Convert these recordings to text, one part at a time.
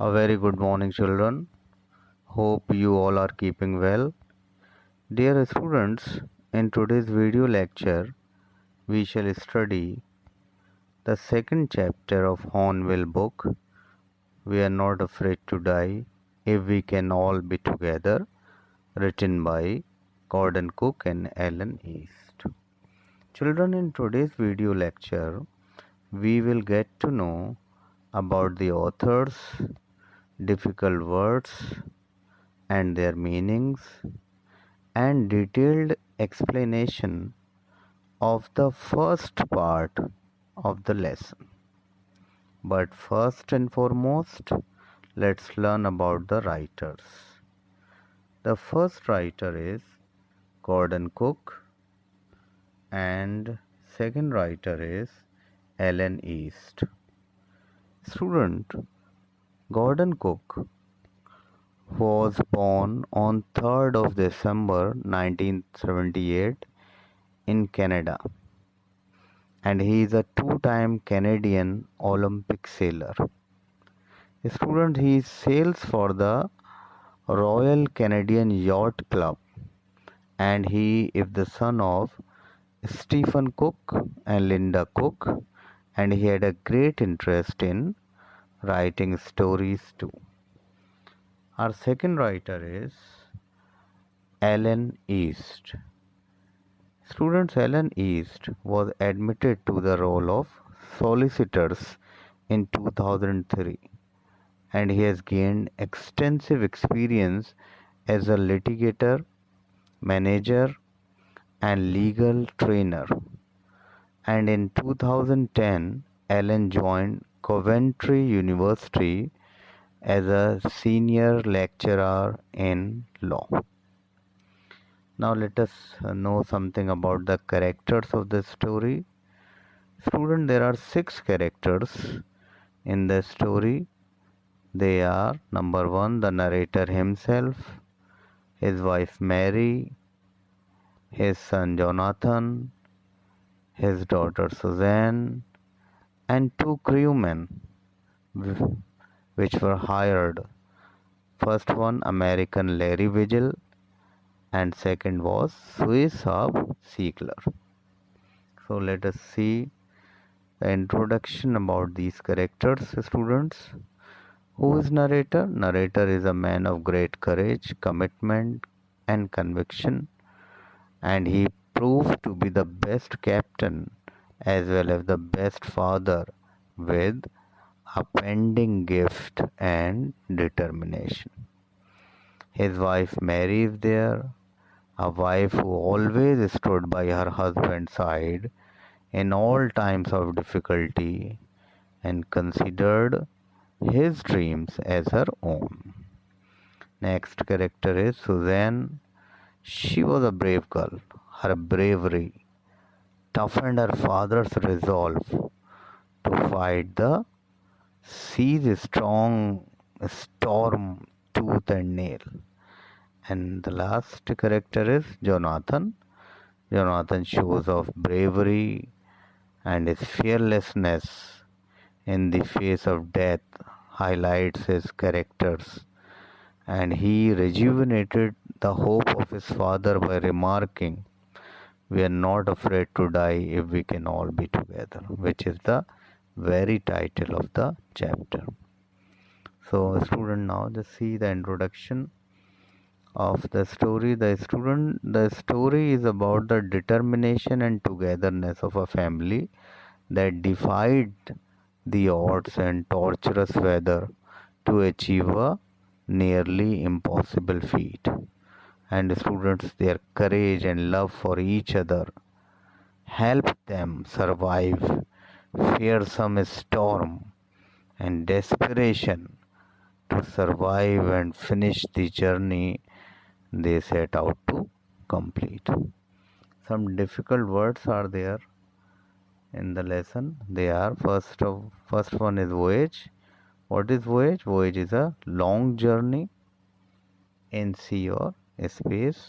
A very good morning, children. Hope you all are keeping well. Dear students, in today's video lecture, we shall study the second chapter of Hornbill book, We Are Not Afraid to Die If We Can All Be Together, written by Gordon Cook and Alan East. Children, in today's video lecture, we will get to know about the authors, difficult words, and their meanings, and detailed explanation of the first part of the lesson. But first and foremost, let's learn about the writers. The first writer is Gordon Cook, and second writer is Alan East. Student, Gordon Cook was born on 3rd of December 1978 in Canada, and he is a two-time Canadian Olympic sailor. Student, he sails for the Royal Canadian Yacht Club, and he is the son of Stephen Cook and Linda Cook, and he had a great interest in writing stories too. Our second writer is Alan East. Students, Alan East was admitted to the role of solicitors in 2003, and he has gained extensive experience as a litigator, manager, and legal trainer. And in 2010, Alan joined Coventry University as a senior lecturer in law. Now let us know something about the characters of the story. Student, there are 6 characters in the story. They are: number 1, the narrator himself, his wife Mary, his son Jonathan, his daughter Suzanne, and 2 crewmen which were hired. First one, American Larry Vigil, and second was Swiss Hub Siegler. So let us see the introduction about these characters, students. Who is narrator? Narrator is a man of great courage, commitment, and conviction, and he proved to be the best captain as well as the best father, with a pending gift and determination. His wife Mary is there, a wife who always stood by her husband's side in all times of difficulty and considered his dreams as her own. Next character is Suzanne. She was a brave girl. Her bravery toughened her father's resolve to fight the sea's strong storm tooth and nail. And the last character is Jonathan. Jonathan shows off bravery and his fearlessness in the face of death highlights his characters, and he rejuvenated the hope of his father by remarking, "We are not afraid to die if we can all be together," which is the very title of the chapter. So, student, now just see the introduction of the story. The story is about the determination and togetherness of a family that defied the odds and torturous weather to achieve a nearly impossible feat. And students, their courage and love for each other helped them survive fearsome storm and desperation to survive and finish the journey they set out to complete. Some difficult words are there in the lesson. They are: first one is voyage. What is voyage? Voyage is a long journey in sea or space.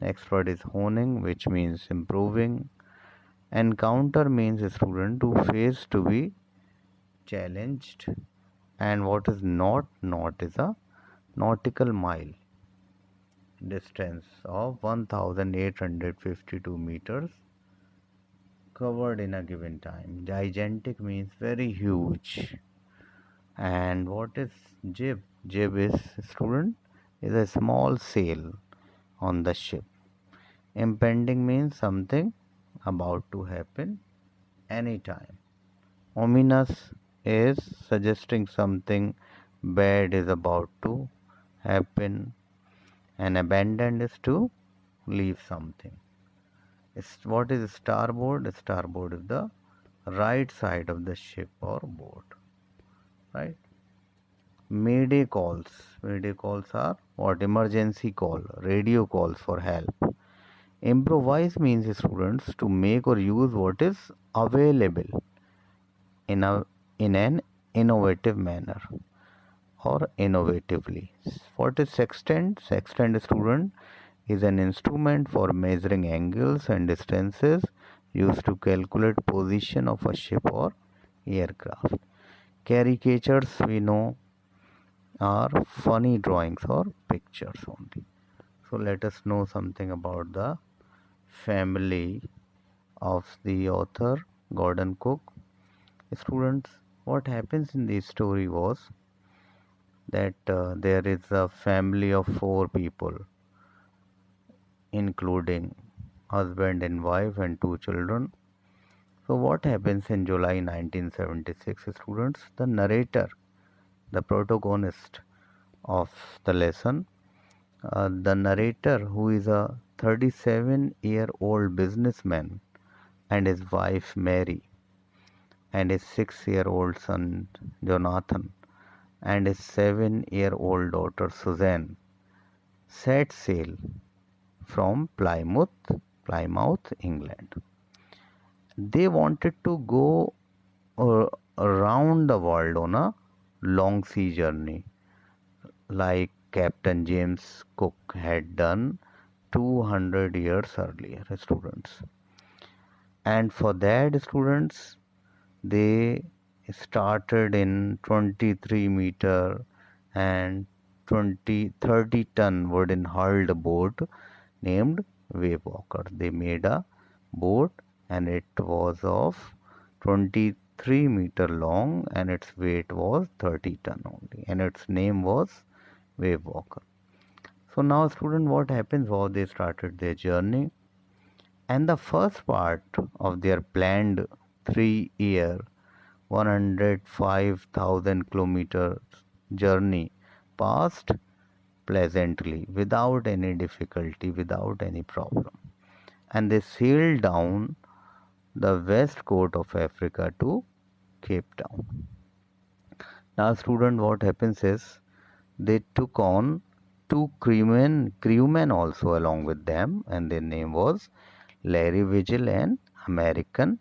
Next word is honing, which means improving. Encounter means, student, to face, to be challenged. And what is knot? Knot is a nautical mile, distance of 1852 meters covered in a given time. Gigantic means very huge. And what is jib? Jib is, student, is a small sail on the ship. Impending means something about to happen anytime. Ominous is suggesting something bad is about to happen, and abandoned is to leave something. What is starboard? Starboard is the right side of the ship or boat, right? Mayday calls. Mayday calls are what? Emergency call, radio calls for help. Improvise means, students, to make or use what is available in an innovative manner or innovatively. What is sextant? Sextant, student, is an instrument for measuring angles and distances used to calculate position of a ship or aircraft. Caricatures, we know, are funny drawings or pictures only. So let us know something about the family of the author Gordon Cook. Students, what happens in this story was that there is a family of four people, including husband and wife and two children. So what happens in July 1976, students? The narrator, the protagonist of the lesson, the narrator, who is a 37-year-old businessman, and his wife Mary, and his 6-year-old son Jonathan, and his 7-year-old daughter Suzanne, set sail from Plymouth, England. They wanted to go around the world on a long sea journey, like Captain James Cook had done 200 years earlier, students. And for that, students, they started in 23-meter and 30-ton wooden hulled boat named Wavewalker. They made a boat and it was of 23-meter long and its weight was 30 ton only, and its name was Wavewalker. So now, student, what happens was they started their journey, and the first part of their planned 3-year 105,000 kilometers journey passed pleasantly, without any difficulty, without any problem. And they sailed down the west coast of Africa to Cape Town. Now, student, what happens is they took on two crewmen also along with them, and their name was Larry Vigil and American.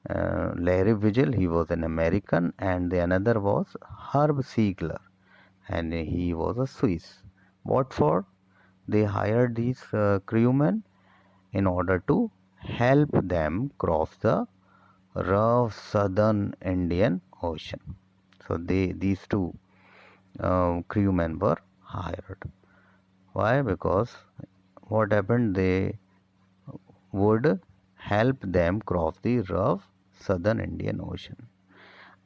Larry Vigil, he was an American, and the another was Herb Siegler, and he was a Swiss. What for? They hired these crewmen in order to help them cross the rough southern Indian Ocean. So these two crewmen were hired. Why? Because what happened? They would help them cross the rough southern Indian Ocean.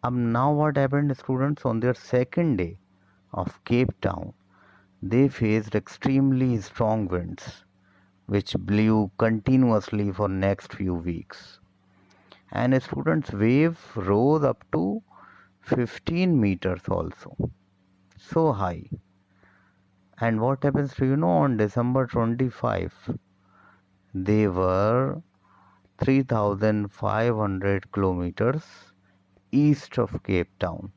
Now what happened, students? On their second day of Cape Town, they faced extremely strong winds which blew continuously for next few weeks. And a student's wave rose up to 15 meters also. So high. And what happens to on December 25, they were 3,500 kilometers east of Cape Town.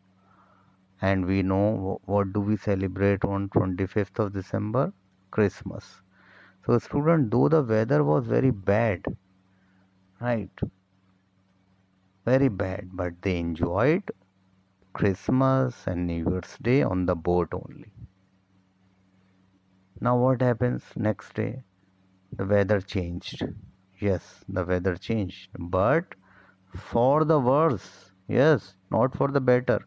And we know what do we celebrate on 25th of December? Christmas. So student, though the weather was very bad, right? Very bad, but they enjoyed Christmas and New Year's Day on the boat only. Now what happens next day? The weather changed. Yes, the weather changed, but for the worse. Yes, not for the better.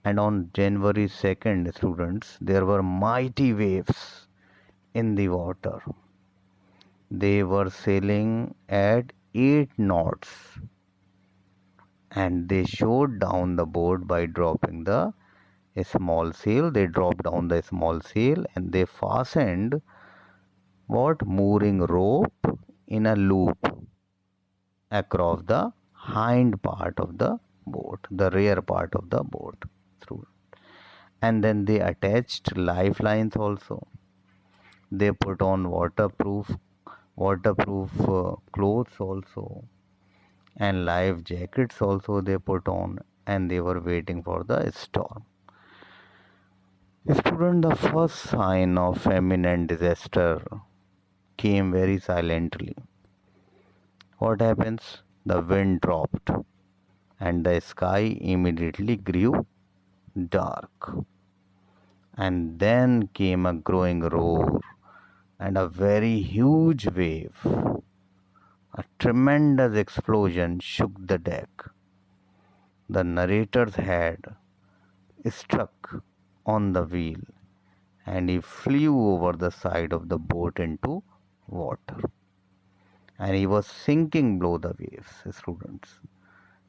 And on January 2nd, students, there were mighty waves in the water. They were sailing at 8 knots, and they shot down the boat by dropping the small sail. They dropped down the small sail and they fastened what mooring rope in a loop across the hind part of the boat, the rear part of the boat. Through. And then they attached lifelines also. They put on waterproof clothes also, and life jackets also they put on, and they were waiting for the storm. Student, the first sign of imminent disaster came very silently. What happens? The wind dropped and the sky immediately grew dark. And then came a growing roar and a very huge wave. A tremendous explosion shook the deck. The narrator's head struck on the wheel and he flew over the side of the boat into water. And he was sinking below the waves, students.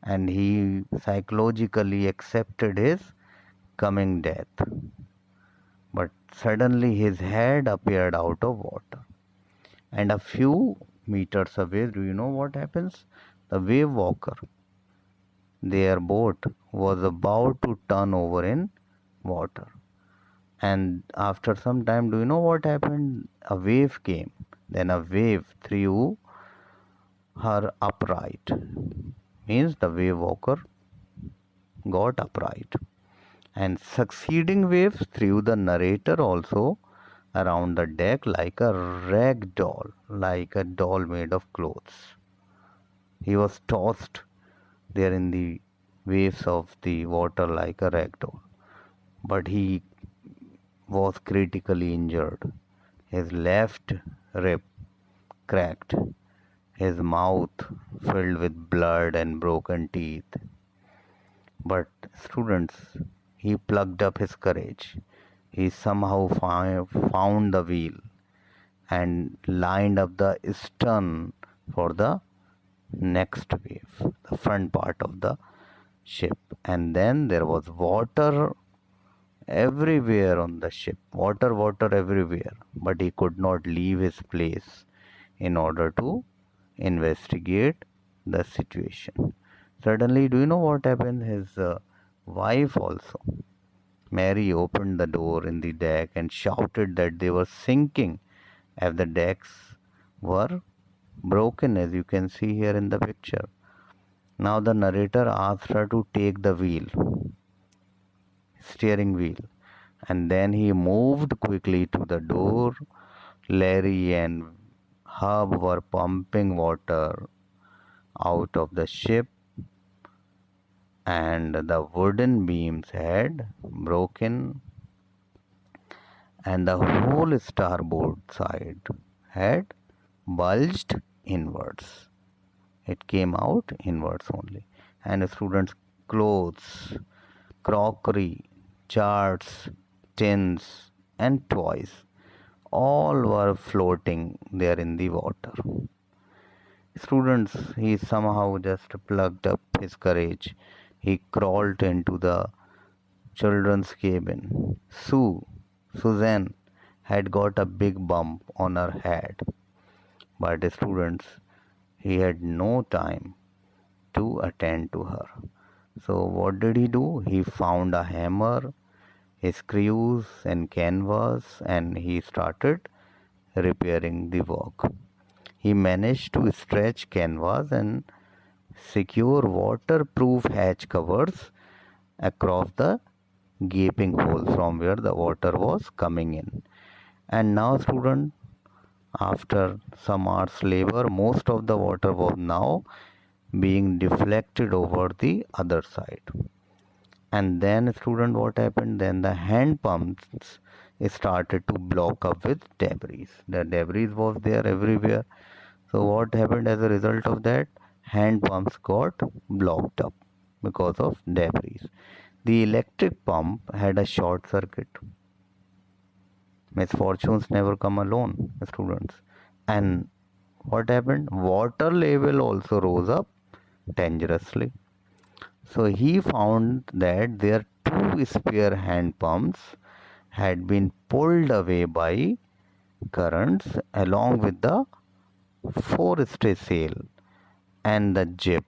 And he psychologically accepted his coming death. But suddenly his head appeared out of water. And a few meters away, do you know what happens? The wave walker, their boat, was about to turn over in water. And after some time, do you know what happened? A wave came. Then a wave threw her upright. Means the wave walker got upright. And succeeding waves threw the narrator also around the deck like a rag doll, like a doll made of clothes. He was tossed there in the waves of the water like a rag doll. But he was critically injured. His left rib cracked, his mouth filled with blood and broken teeth. But students, he plucked up his courage. He somehow found the wheel and lined up the stern for the next wave, the front part of the ship. And then there was water everywhere on the ship, water everywhere. But he could not leave his place in order to investigate the situation. Suddenly, do you know what happened? His wife also, Mary, opened the door in the deck and shouted that they were sinking as the decks were broken, as you can see here in the picture. Now the narrator asked her to take the steering wheel, and then he moved quickly to the door. Larry and Hub were pumping water out of the ship, and the wooden beams had broken, and the whole starboard side had bulged inwards. It came out inwards only. And the students' clothes, crockery, charts, tins, and toys all were floating there in the water. Students, he somehow just plucked up his courage. He crawled into the children's cabin. Suzanne, had got a big bump on her head. But students, he had no time to attend to her. So what did he do? He found a hammer, his screws and canvas, and he started repairing the work. He managed to stretch canvas and secure waterproof hatch covers across the gaping hole from where the water was coming in. And now, student, after some hours labor, most of the water was now being deflected over the other side. And then, student, what happened? Then the hand pumps started to block up with debris. The debris was there everywhere. So what happened as a result of that? Hand pumps got blocked up because of debris. The electric pump had a short circuit. Misfortunes never come alone, students. And what happened? Water level also rose up dangerously. So he found that their two spare hand pumps had been pulled away by currents along with the forestay and the jib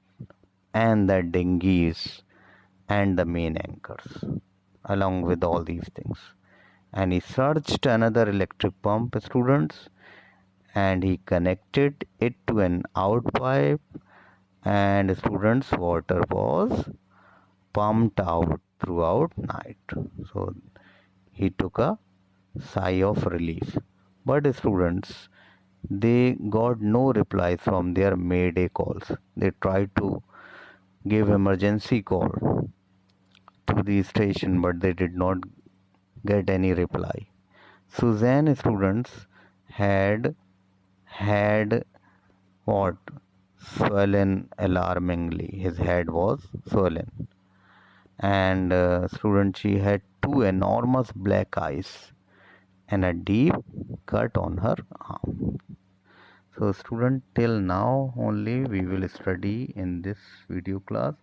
and the dinghies and the main anchors, along with all these things. And he searched another electric pump, students, and he connected it to an outpipe, and students' water was pumped out throughout night. So he took a sigh of relief. But students, they got no reply from their mayday calls. They tried to give emergency call to the station, but they did not get any reply. Suzanne students had what? Swollen alarmingly. His head was swollen. And student, she had two enormous black eyes and a deep cut on her arm. So student, till now only we will study in this video class.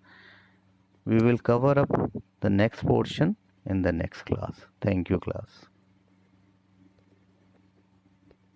We will cover up the next portion in the next class. Thank you, class.